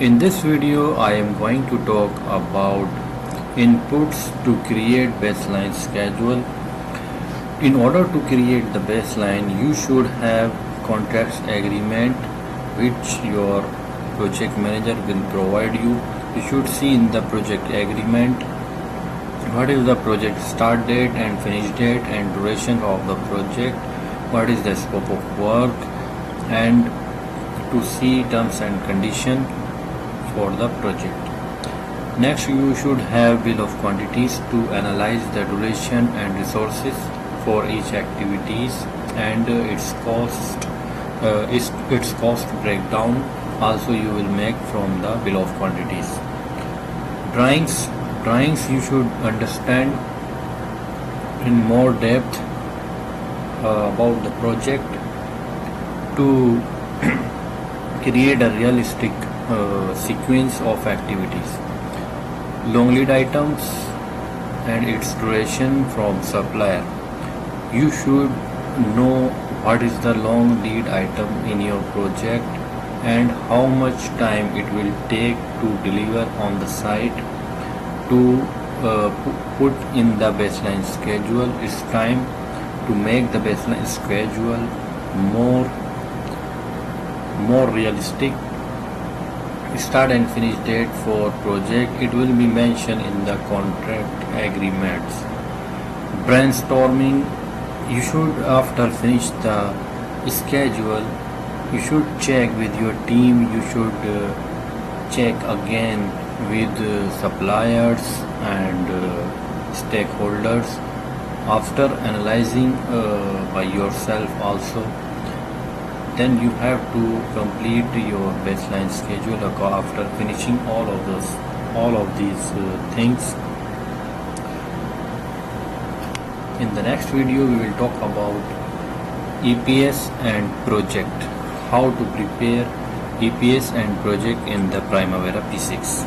In this video, I am going to talk about inputs to create baseline schedule. In order to create the baseline, you should have contracts agreement which your project manager will provide you. You should see in the project agreement what is the project start date and finish date and duration of the project, what is the scope of work, and to see terms and condition for the project. Next, you should have bill of quantities to analyze the duration and resources for each activities and its cost breakdown also you will make from the bill of quantities. Drawings you should understand in more depth about the project to create a realistic sequence of activities. Long lead items and its duration from supplier. You should know what is the long lead item in your project and how much time it will take to deliver on the site. To put in the baseline schedule, it's time to make the baseline schedule more realistic. Start and finish date for project, it will be mentioned in the contract agreements. Brainstorming, you should after finish the schedule, you should check with your team, you should check again with suppliers and stakeholders after analyzing by yourself also. Then you have to complete your baseline schedule after finishing all of these things. In the next video we will talk about EPS and project, how to prepare EPS and project in the Primavera P6.